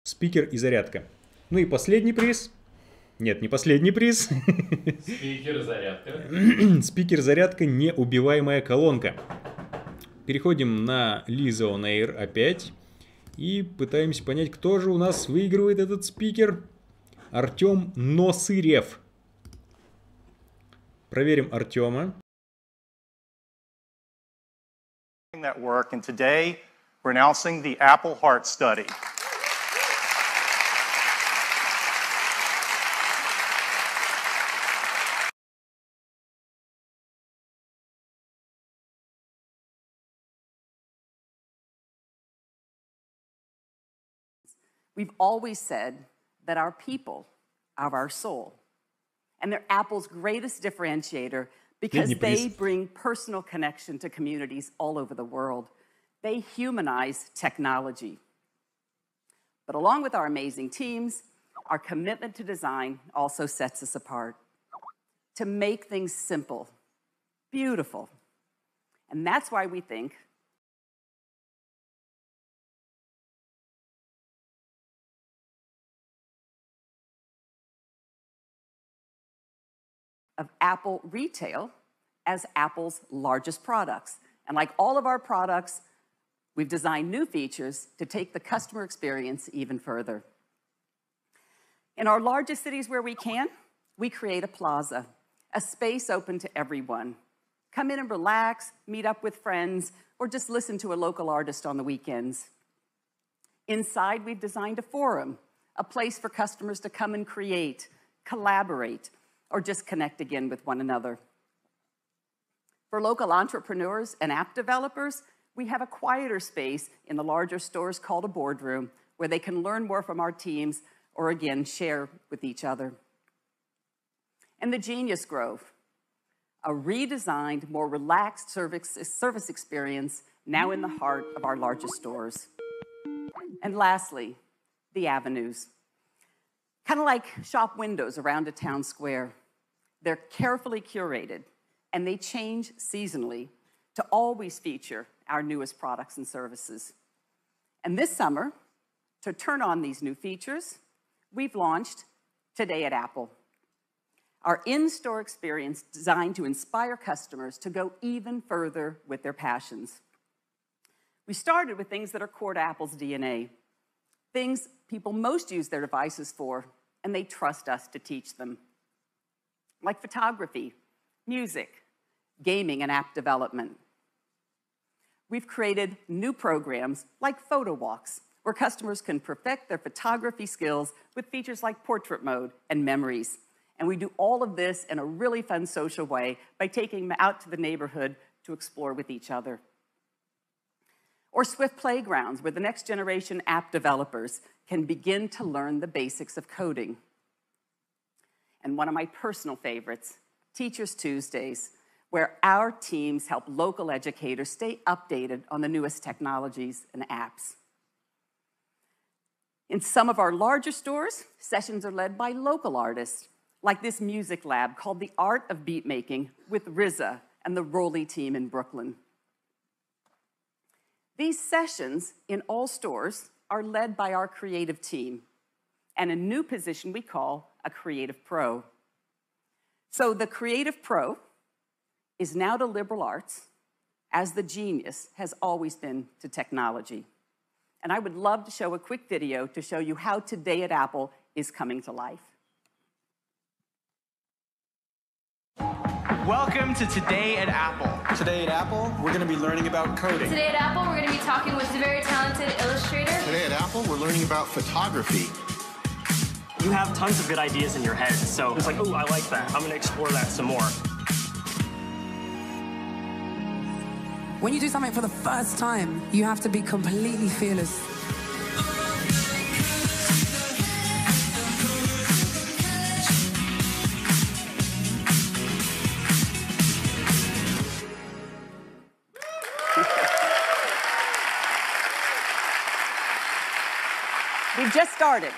спикер и зарядка. Ну и последний приз. Нет, не последний приз. Спикер-зарядка. Спикер-зарядка, неубиваемая колонка. Переходим на Lizzo on Air опять. И пытаемся понять, кто же у нас выигрывает этот спикер. Артем Носырев. Проверим Артема. That work, and today we're announcing the Apple Heart Study. We've always said that our people are our soul, and they're Apple's greatest differentiator because they bring personal connection to communities all over the world. They humanize technology. But along with our amazing teams, our commitment to design also sets us apart. To make things simple, beautiful. And that's why we think of Apple retail as Apple's largest products. And like all of our products, we've designed new features to take the customer experience even further. In our largest cities where we can, we create a plaza, a space open to everyone. Come in and relax, meet up with friends, or just listen to a local artist on the weekends. Inside, we've designed a forum, a place for customers to come and create, collaborate, or just connect again with one another. For local entrepreneurs and app developers, we have a quieter space in the larger stores called a boardroom where they can learn more from our teams or again, share with each other. And the Genius Grove, a redesigned, more relaxed service experience now in the heart of our largest stores. And lastly, the avenues. Kind of like shop windows around a town square. They're carefully curated, and they change seasonally to always feature our newest products and services. And this summer, to turn on these new features, we've launched Today at Apple, our in-store experience designed to inspire customers to go even further with their passions. We started with things that are core to Apple's DNA, things people most use their devices for, and they trust us to teach them. Like photography, music, gaming, and app development. We've created new programs like photo walks, where customers can perfect their photography skills with features like portrait mode and memories. And we do all of this in a really fun social way by taking them out to the neighborhood to explore with each other. Or Swift Playgrounds, where the next generation app developers can begin to learn the basics of coding. And one of my personal favorites, Teachers Tuesdays, where our teams help local educators stay updated on the newest technologies and apps. In some of our larger stores, sessions are led by local artists, like this music lab called The Art of Beat Making with RZA and the Rolly team in Brooklyn. These sessions in all stores are led by our creative team and a new position we call a creative pro. So the creative pro is now to liberal arts as the genius has always been to technology. And I would love to show a quick video to show you how Today at Apple is coming to life. Welcome to Today at Apple. Today at Apple, we're going to be learning about coding. Today at Apple, we're going to be talking with a very talented illustrator. Today at Apple, we're learning about photography. You have tons of good ideas in your head, so it's like, oh, I like that. I'm going to explore that some more. When you do something for the first time, you have to be completely fearless. We've just started.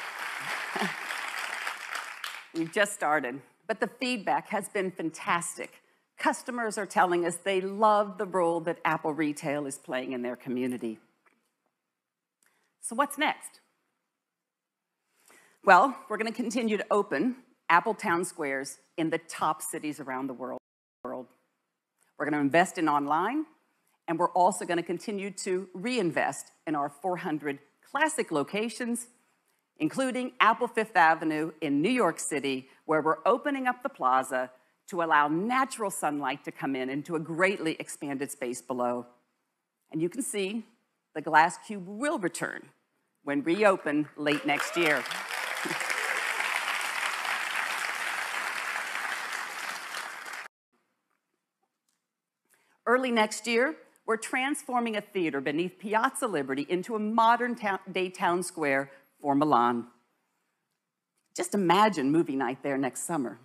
We've just started, but the feedback has been fantastic. Customers are telling us they love the role that Apple Retail is playing in their community. So what's next? Well, we're going to continue to open Apple Town Squares in the top cities around the world. We're going to invest in online, and we're also going to continue to reinvest in our 400 classic locations, including Apple Fifth Avenue in New York City, where we're opening up the plaza to allow natural sunlight to come in into a greatly expanded space below. And you can see the glass cube will return when reopened late next year. Early next year, we're transforming a theater beneath Piazza Liberty into a modern-day town square for Milan. Just imagine movie night there next summer.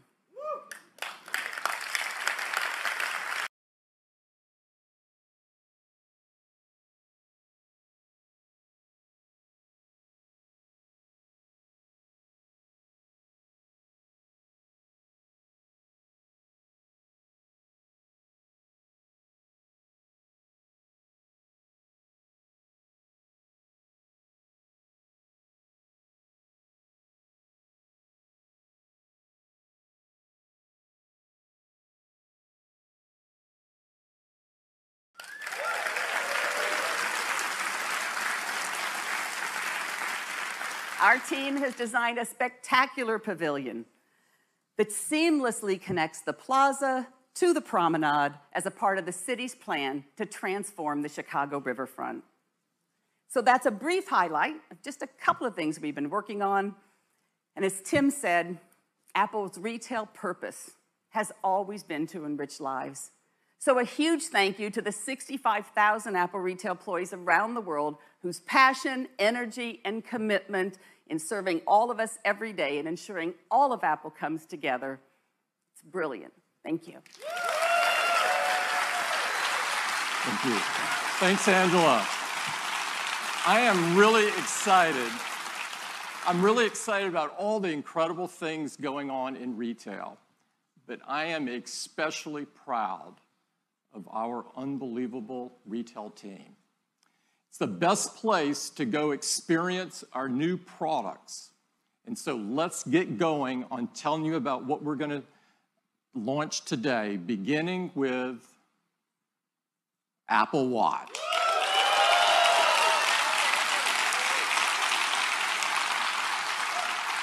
Our team has designed a spectacular pavilion that seamlessly connects the plaza to the promenade as a part of the city's plan to transform the Chicago riverfront. So that's a brief highlight of just a couple of things we've been working on. And as Tim said, Apple's retail purpose has always been to enrich lives. So a huge thank you to the 65,000 Apple retail employees around the world whose passion, energy, and commitment in serving all of us every day and ensuring all of Apple comes together. It's brilliant. Thank you. Thank you. Thanks, Angela. I am really excited. I'm really excited about all the incredible things going on in retail, but I am especially proud of our unbelievable retail team. It's the best place to go experience our new products. And so let's get going on telling you about what we're going to launch today, beginning with Apple Watch.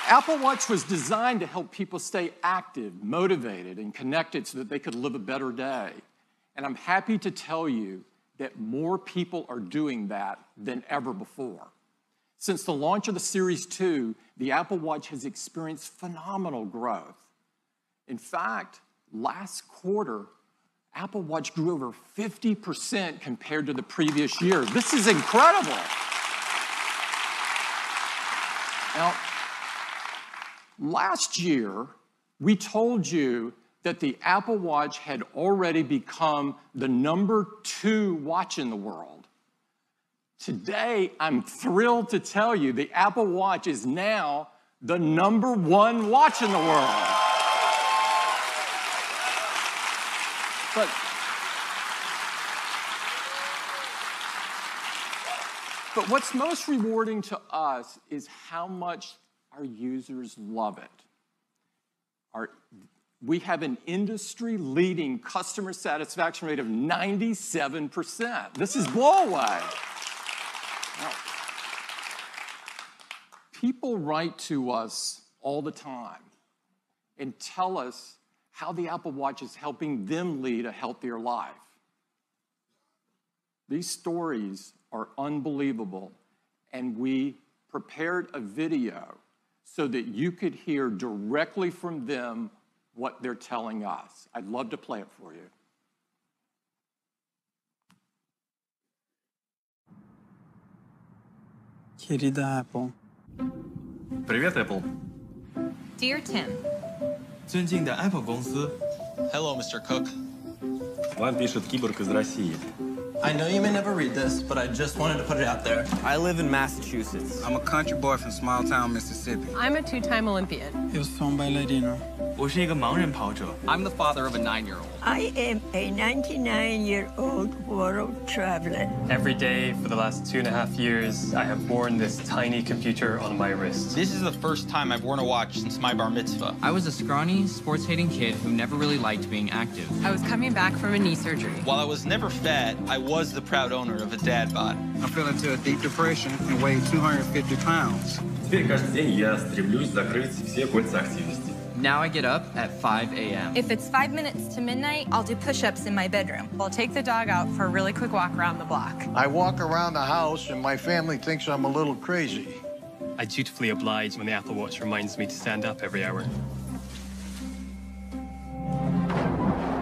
Apple Watch was designed to help people stay active, motivated, and connected so that they could live a better day. And I'm happy to tell you that more people are doing that than ever before. Since the launch of the Series 2, the Apple Watch has experienced phenomenal growth. In fact, last quarter, Apple Watch grew over 50% compared to the previous year. This is incredible. Now, last year, we told you that the Apple Watch had already become the #2 watch in the world. Today, I'm thrilled to tell you the Apple Watch is now the #1 watch in the world. But what's most rewarding to us is how much our users love it. We have an industry-leading customer satisfaction rate of 97%. This is blow away. Now, people write to us all the time and tell us how the Apple Watch is helping them lead a healthier life. These stories are unbelievable, and we prepared a video so that you could hear directly from them what they're telling us. I'd love to play it for you. Querida Apple. Привет, Apple. Dear Tim. 尊敬的 Apple 公司。Hello, Mr. Cook. Вам пишет киборг из России. I know you may never read this, but I just wanted to put it out there. I live in Massachusetts. I'm a country boy from small town Mississippi. I'm a 2-time Olympian. Eu sou bailarino. 我是一个盲人跑者。 I'm the father of a 9-year-old. I am a 99-year-old world traveler. Every day for the last 2.5 years, I have worn this tiny computer on my wrist. This is the first time I've worn a watch since my bar mitzvah. I was a scrawny, sports-hating kid who never really liked being active. I was coming back from a knee surgery. While I was never fat, I was the proud owner of a dad bod. I fell into a deep depression and weighed 250 pounds. Теперь каждый день я стремлюсь закрыть все кольца активности. Now I get up at 5 a.m. If it's 5 minutes to midnight, I'll do push-ups in my bedroom. I'll take the dog out for a really quick walk around the block. I walk around the house and my family thinks I'm a little crazy. I dutifully oblige when the Apple Watch reminds me to stand up every hour.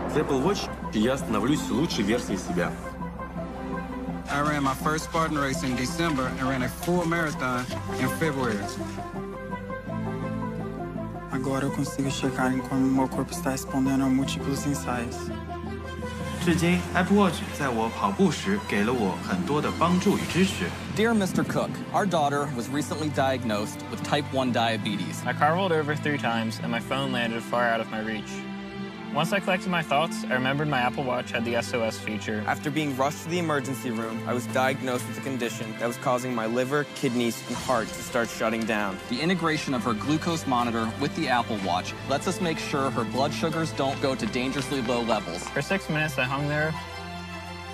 С Apple Watch я становлюсь лучшей версией себя. I ran my first Spartan race in December and ran a full marathon in February. Agora eu consigo checar em como meu corpo está respondendo a múltiplos ensaios. 至今 ，Apple Watch 在我跑步时给了我很多的帮助与支持。 Dear Mr. Cook, our daughter was recently diagnosed with type 1 diabetes. My car rolled over 3 times and my phone landed far out of my reach. Once I collected my thoughts, I remembered my Apple Watch had the SOS feature. After being rushed to the emergency room, I was diagnosed with a condition that was causing my liver, kidneys, and heart to start shutting down. The integration of her glucose monitor with the Apple Watch lets us make sure her blood sugars don't go to dangerously low levels. For 6 minutes, I hung there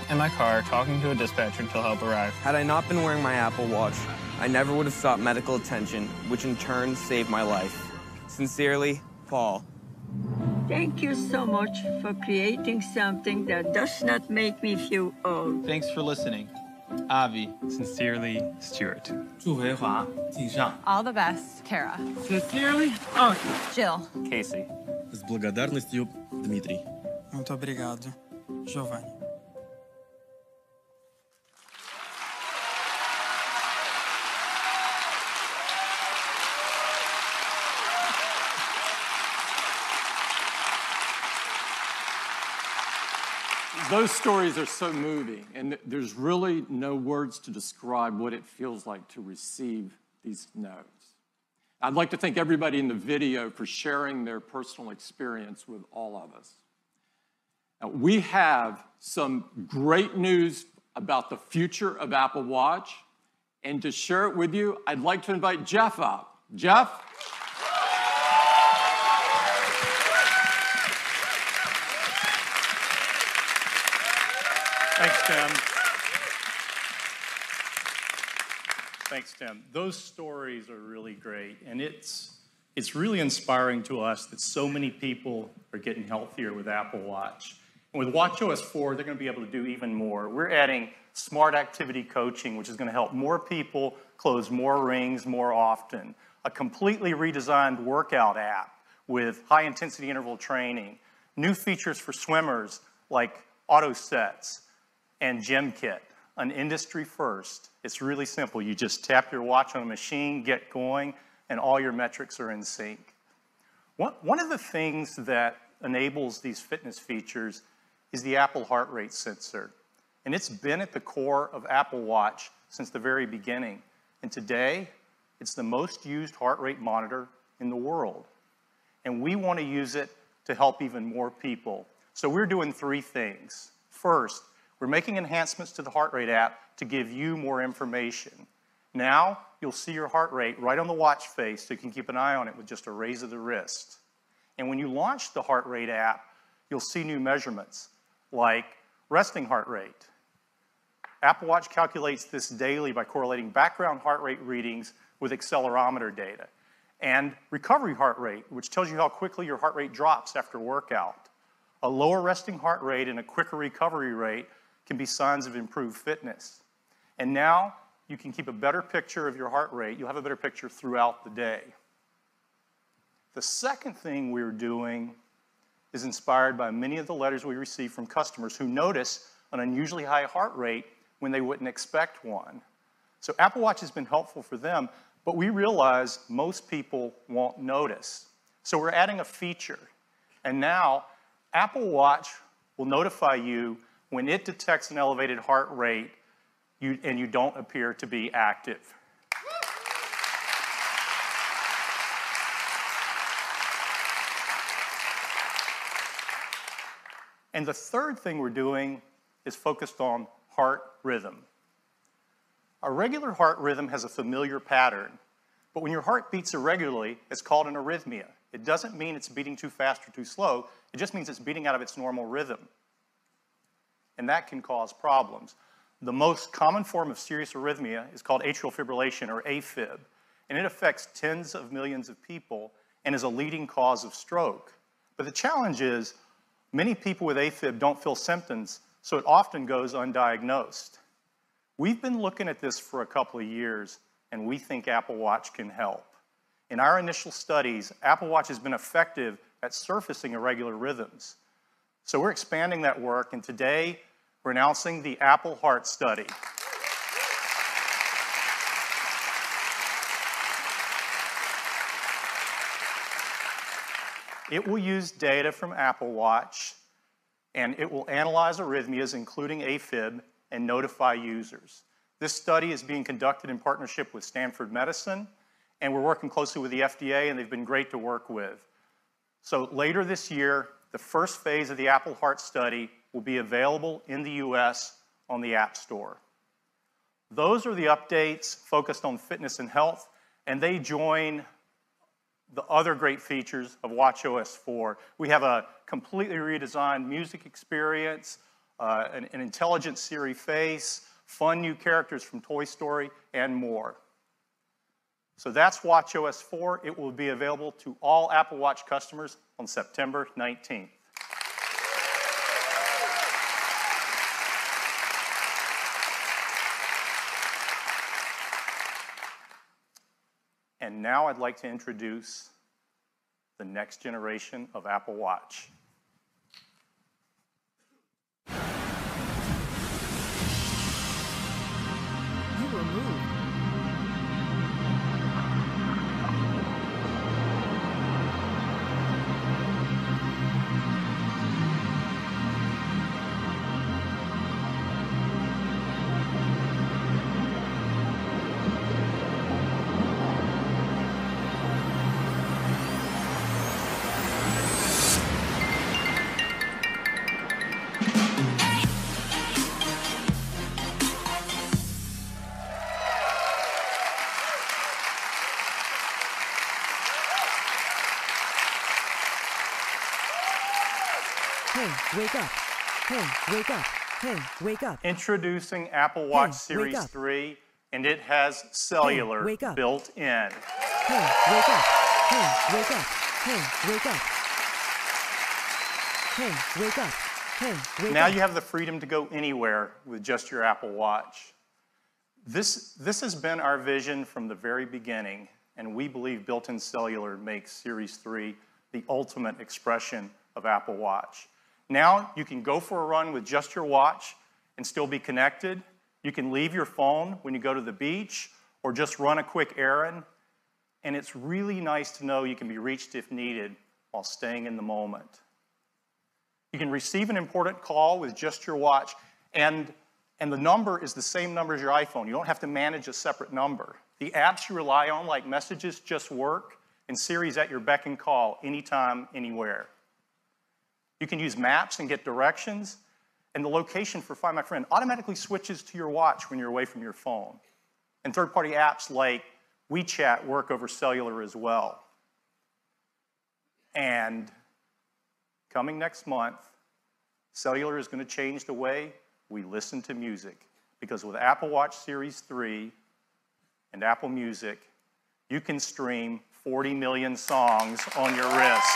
in my car talking to a dispatcher until help arrived. Had I not been wearing my Apple Watch, I never would have sought medical attention, which in turn saved my life. Sincerely, Paul. Thank you so much for creating something that does not make me feel old. Thanks for listening. Avi. Sincerely, Stuart. 祝回华，敬上。 All the best, Kara. Sincerely, Jill. Casey. С благодарностью, Дмитрий. Muito obrigado, Giovanni. Those stories are so moving, and there's really no words to describe what it feels like to receive these notes. I'd like to thank everybody in the video for sharing their personal experience with all of us. Now, we have some great news about the future of Apple Watch, and to share it with you, I'd like to invite Jeff up. Jeff? Thanks, Tim. Thanks, Tim. Those stories are really great, and it's really inspiring to us that so many people are getting healthier with Apple Watch. And with watchOS 4, they're going to be able to do even more. We're adding smart activity coaching, which is going to help more people close more rings more often. A completely redesigned workout app with high-intensity interval training. New features for swimmers like auto sets and Gym Kit, an industry first. It's really simple. You just tap your watch on a machine, get going, and all your metrics are in sync. One of the things that enables these fitness features is the Apple heart rate sensor. And it's been at the core of Apple Watch since the very beginning. And today, it's the most used heart rate monitor in the world. And we want to use it to help even more people. So we're doing 3 things. First, we're making enhancements to the heart rate app to give you more information. Now, you'll see your heart rate right on the watch face so you can keep an eye on it with just a raise of the wrist. And when you launch the heart rate app, you'll see new measurements like resting heart rate. Apple Watch calculates this daily by correlating background heart rate readings with accelerometer data. And recovery heart rate, which tells you how quickly your heart rate drops after workout. A lower resting heart rate and a quicker recovery rate can be signs of improved fitness. And now you can keep a better picture of your heart rate. You'll have a better picture throughout the day. The second thing we're doing is inspired by many of the letters we receive from customers who notice an unusually high heart rate when they wouldn't expect one. So Apple Watch has been helpful for them, but we realize most people won't notice. So we're adding a feature. And now Apple Watch will notify you when it detects an elevated heart rate and you don't appear to be active. And the third thing we're doing is focused on heart rhythm. A regular heart rhythm has a familiar pattern, but when your heart beats irregularly, it's called an arrhythmia. It doesn't mean it's beating too fast or too slow, it just means it's beating out of its normal rhythm. And that can cause problems. The most common form of serious arrhythmia is called atrial fibrillation, or AFib, and it affects tens of millions of people and is a leading cause of stroke. But the challenge is, many people with AFib don't feel symptoms, so it often goes undiagnosed. We've been looking at this for a couple of years, and we think Apple Watch can help. In our initial studies, Apple Watch has been effective at surfacing irregular rhythms. So we're expanding that work, and today we're announcing the Apple Heart Study. It will use data from Apple Watch, and it will analyze arrhythmias, including AFib, and notify users. This study is being conducted in partnership with Stanford Medicine, and we're working closely with the FDA, and they've been great to work with. So later this year, the first phase of the Apple Heart Study will be available in the US on the App Store. Those are the updates focused on fitness and health, and they join the other great features of watchOS 4. We have a completely redesigned music experience, an intelligent Siri face, fun new characters from Toy Story, and more. So that's watchOS 4. It will be available to all Apple Watch customers on September 19th. And now I'd like to introduce the next generation of Apple Watch. You were moved. Hey, wake up. Hey, wake up. Hey, wake up. Introducing Apple Watch Series 3, and it has cellular built in. Hey, wake up. Hey, wake up. Hey, wake up. Hey, wake up. Hey, wake up. Now you have the freedom to go anywhere with just your Apple Watch. This has been our vision from the very beginning, and we believe built-in cellular makes Series 3 the ultimate expression of Apple Watch. Now you can go for a run with just your watch and still be connected. You can leave your phone when you go to the beach or just run a quick errand. And it's really nice to know you can be reached if needed while staying in the moment. You can receive an important call with just your watch, and the number is the same number as your iPhone. You don't have to manage a separate number. The apps you rely on, like Messages, just work, and Siri's at your beck and call anytime, anywhere. You can use maps and get directions, and the location for Find My Friend automatically switches to your watch when you're away from your phone. And third-party apps like WeChat work over cellular as well. And coming next month, cellular is going to change the way we listen to music, because with Apple Watch Series 3 and Apple Music, you can stream 40 million songs on your wrist.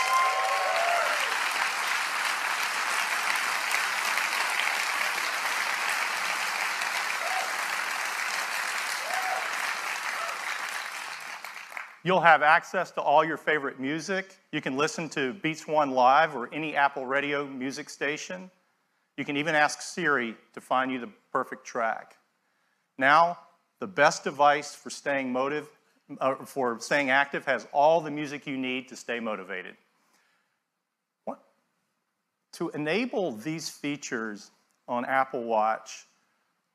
You'll have access to all your favorite music. You can listen to Beats One Live or any Apple Radio music station. You can even ask Siri to find you the perfect track. Now, the best device for staying active has all the music you need to stay motivated. To enable these features on Apple Watch,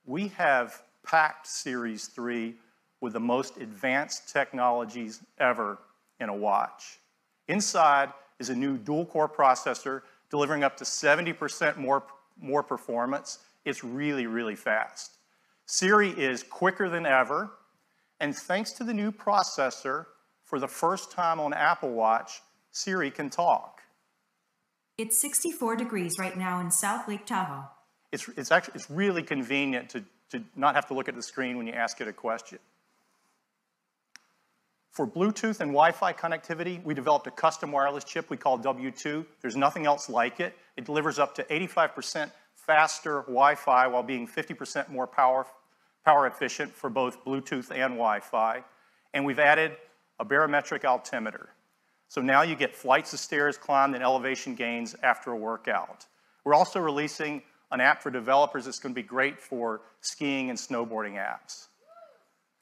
we have packed Series 3 with the most advanced technologies ever in a watch. Inside is a new dual-core processor delivering up to 70% more performance. It's really, really fast. Siri is quicker than ever, and thanks to the new processor, for the first time on Apple Watch, Siri can talk. It's 64 degrees right now in South Lake Tahoe. It's really convenient to not have to look at the screen when you ask it a question. For Bluetooth and Wi-Fi connectivity, we developed a custom wireless chip we call W2. There's nothing else like it. It delivers up to 85% faster Wi-Fi while being 50% more power efficient for both Bluetooth and Wi-Fi. And we've added a barometric altimeter. So now you get flights of stairs climbed and elevation gains after a workout. We're also releasing an app for developers that's going to be great for skiing and snowboarding apps.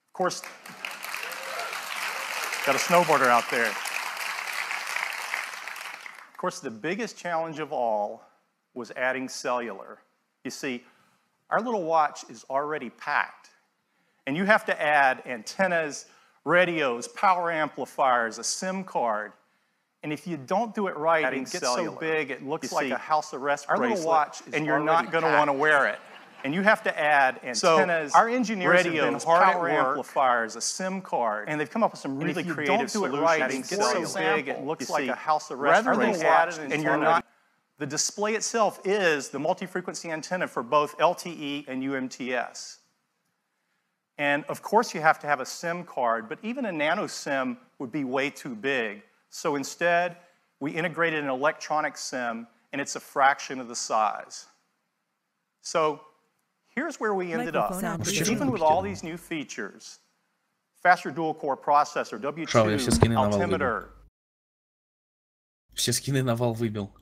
Of course, got a snowboarder out there. Of course, the biggest challenge of all was adding cellular. You see, our little watch is already packed, and you have to add antennas, radios, power amplifiers, a SIM card. And if you don't do it right, it gets so big it looks like a house arrest bracelet, our little watch is and you're not going to want to wear it. And you have to add antennas, our engineers radios, power amplifiers, a SIM card, and they've come up with some really creative solutions. Right, it gets so big it looks like a house arrest bracelet, and you're not. The display itself is the multi-frequency antenna for both LTE and UMTS. And of course you have to have a SIM card, but even a nano SIM would be way too big. So instead, we integrated an electronic SIM, and it's a fraction of the size. So here's where we ended up. Even with all these new features, faster dual-core processor, W2, altimeter. Все скины на вал выбил.